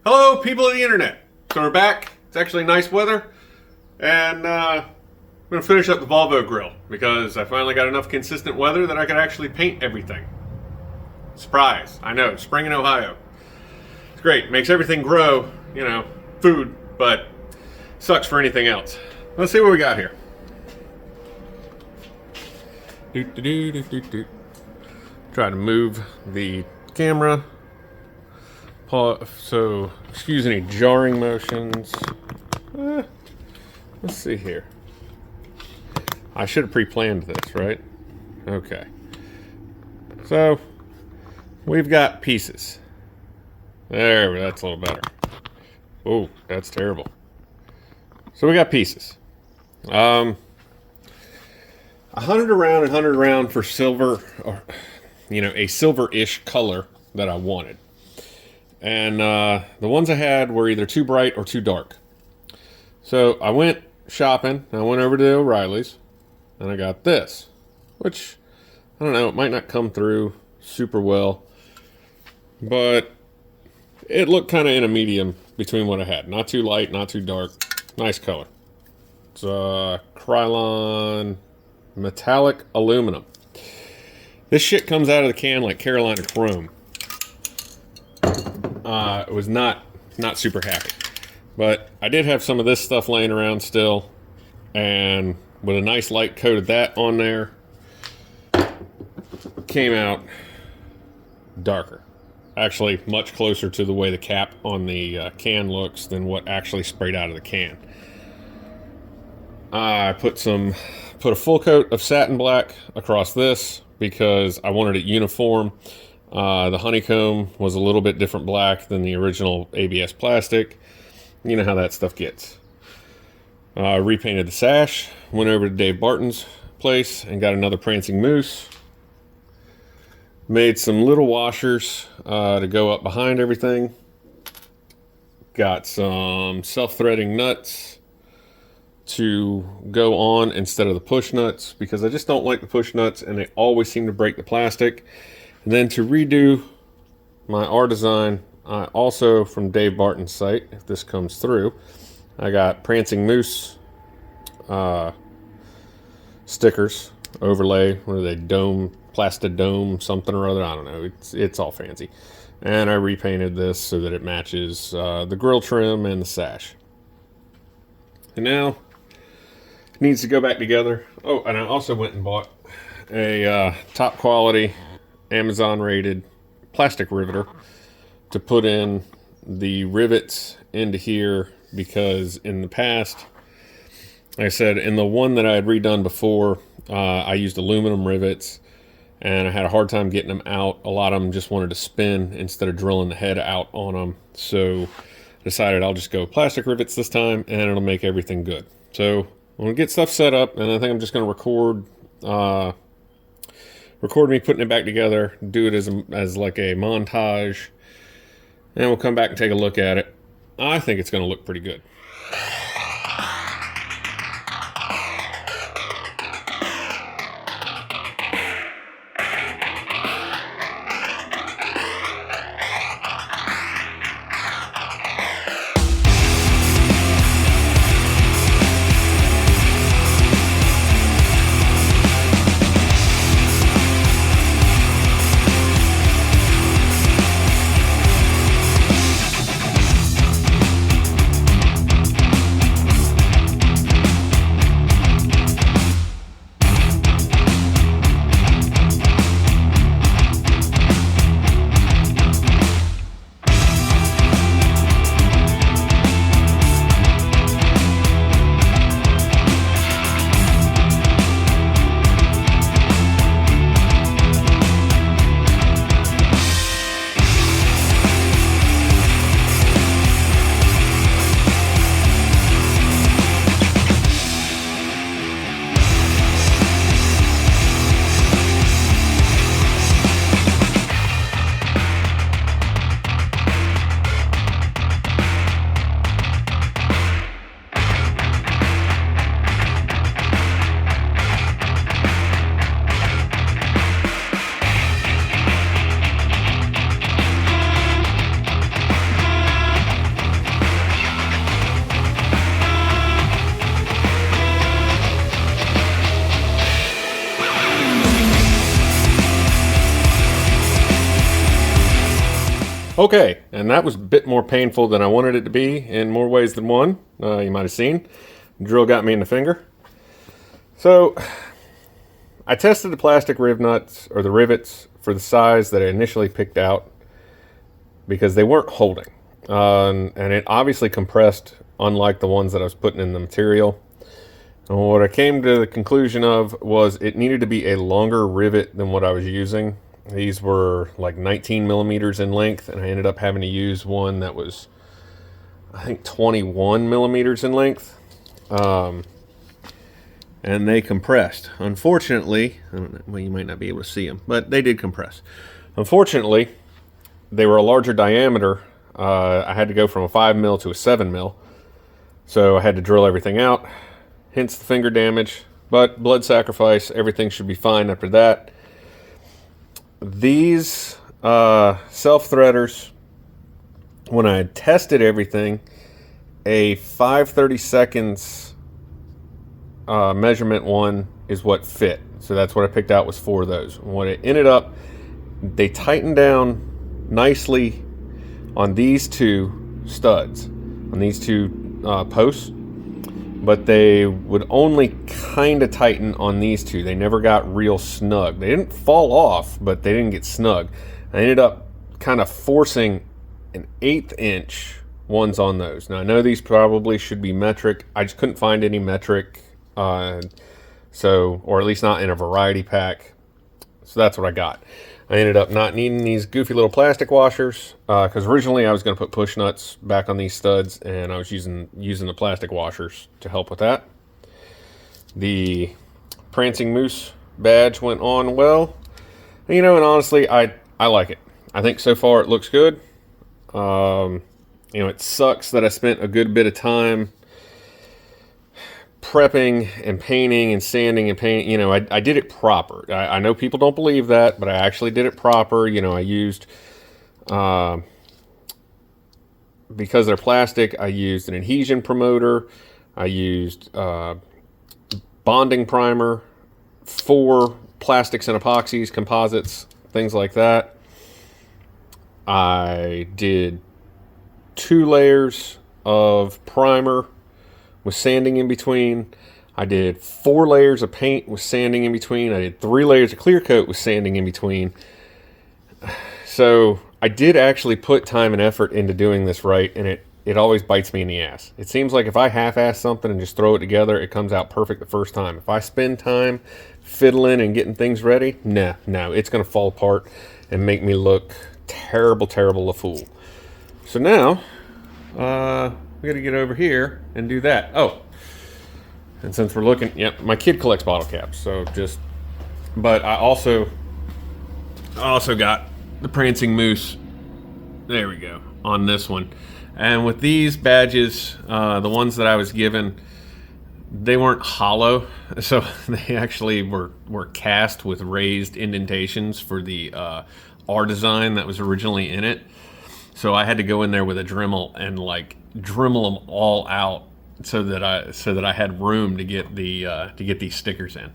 Hello, people of the internet. So we're back. It's actually nice weather. And I'm going to finish up the Volvo grill because I finally got enough consistent weather that I could actually paint everything. Surprise. I know, spring in Ohio. It's great. Makes everything grow, you know, food, but sucks for anything else. Let's see what we got here. Try to move the camera. So, excuse any jarring motions. Let's see here. I should have pre-planned this, right? Okay. So, we've got pieces. There, that's a little better. Oh, that's terrible. So we got pieces. I hunted around for silver, or, you know, a silver-ish color that I wanted. And the ones I had were either too bright or too dark. So I went shopping. I went over to O'Reilly's and I got this, which, I don't know, it might not come through super well, but it looked kind of in a medium between what I had. Not too light, not too dark. Nice color. It's Krylon metallic aluminum. This shit comes out of the can like Carolina Chrome. It was not super happy, but I did have some of this stuff laying around still, and with a nice light coat of that on there, came out darker. Actually, much closer to the way the cap on the can looks than what actually sprayed out of the can. I put a full coat of satin black across this because I wanted it uniform. The honeycomb was a little bit different black than the original ABS plastic. You know how that stuff gets. Repainted the sash. Went over to Dave Barton's place and got another prancing moose. Made some little washers to go up behind everything. Got some self-threading nuts to go on instead of the push nuts because I just don't like the push nuts and they always seem to break the plastic. And then to redo my R design, I also, from Dave Barton's site, if this comes through, I got Prancing Moose stickers, overlay, what are they, dome, plastidome, something or other, I don't know, it's all fancy. And I repainted this so that it matches the grill trim and the sash. And now, it needs to go back together. Oh, and I also went and bought a top quality Amazon rated plastic riveter to put in the rivets into here because in the past, like I said, in the one that I had redone before, I used aluminum rivets and I had a hard time getting them out. A lot of them just wanted to spin instead of drilling the head out on them. So I decided I'll just go plastic rivets this time and it'll make everything good. So I'm going to get stuff set up and I think I'm just going to record me putting it back together, do it as like a montage, and we'll come back and take a look at it. I think it's going to look pretty good. Okay, and that was a bit more painful than I wanted it to be in more ways than one. You might have seen. Drill got me in the finger. So I tested the plastic riv nuts, or the rivets, for the size that I initially picked out because they weren't holding. And it obviously compressed, unlike the ones that I was putting in the material. And what I came to the conclusion of was it needed to be a longer rivet than what I was using. These were like 19 millimeters in length, and I ended up having to use one that was, I think, 21 millimeters in length. And they compressed. Unfortunately, I don't know, well, you might not be able to see them, but they did compress. Unfortunately, they were a larger diameter. I had to go from a 5 mil to a 7 mil. So I had to drill everything out, hence the finger damage. But blood sacrifice, everything should be fine after that. These self-threaders, when I had tested everything, a 5/32 measurement one is what fit. So that's what I picked out, was 4 of those. When it ended up, they tightened down nicely on these 2 studs, on these 2 posts, but they would only kind of tighten on these 2. They never got real snug. They didn't fall off, but they didn't get snug. I ended up kind of forcing an 1/8 inch ones on those. Now I know these probably should be metric. I just couldn't find any metric, or at least not in a variety pack. So that's what I got. I ended up not needing these goofy little plastic washers, because originally I was going to put push nuts back on these studs, and I was using the plastic washers to help with that. The Prancing Moose badge went on well, and honestly, I like it. I think so far it looks good. It sucks that I spent a good bit of time prepping and painting and sanding and painting. I did it proper. I know people don't believe that, but I actually did it proper. I used, because they're plastic, I used an adhesion promoter. I used bonding primer, 4 plastics and epoxies, composites, things like that. I did 2 layers of primer with sanding in between. I did 4 layers of paint with sanding in between. I did 3 layers of clear coat with sanding in between. So I did actually put time and effort into doing this right, and it always bites me in the ass. It seems like if I half-ass something and just throw it together, it comes out perfect the first time. If I spend time fiddling and getting things ready, no, it's going to fall apart and make me look terrible a fool. So now, we got to get over here and do that. Oh, and since we're looking, yep, my kid collects bottle caps, but I also got the Prancing Moose, there we go, on this one. And with these badges, the ones that I was given, they weren't hollow, so they actually were cast with raised indentations for the R design that was originally in it. So I had to go in there with a Dremel and Dremel them all out so that I had room to get these stickers in.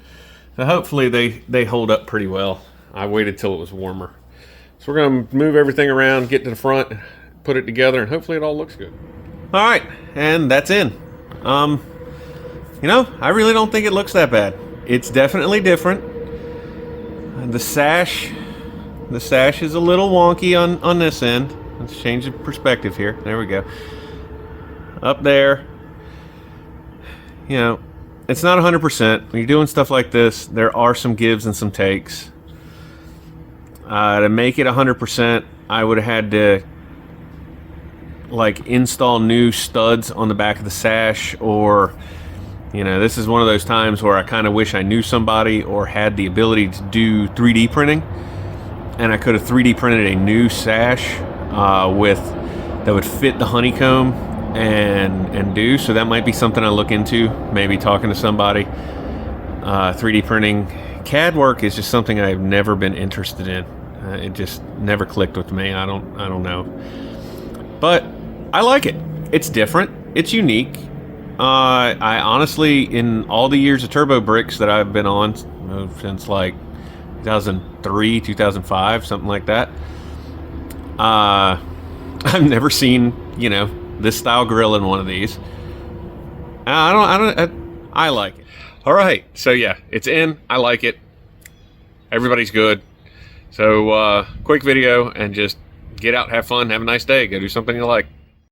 So hopefully they hold up pretty well. I waited till it was warmer. So we're gonna move everything around, get to the front, put it together, and hopefully it all looks good. All right, and that's in. I really don't think it looks that bad. It's definitely different. The sash is a little wonky on this end. Let's change the perspective here. There we go. Up there, it's not 100%. When you're doing stuff like this, there are some gives and some takes. To make it 100%, I would have had to install new studs on the back of the sash, or this is one of those times where I kind of wish I knew somebody or had the ability to do 3D printing, and I could have 3D printed a new sash that would fit the honeycomb and do. So that might be something I look into, maybe talking to somebody. 3D printing. CAD work is just something I've never been interested in. It just never clicked with me. I don't know, but I like it. It's different. It's unique. I honestly, in all the years of Turbo Bricks that I've been on, since 2003, 2005, something like that, I've never seen, you know, this style grill in one of these. I like it. All right, so yeah, it's in. I like it. Everybody's good. So quick video, and just get out, have fun, have a nice day, go do something you like.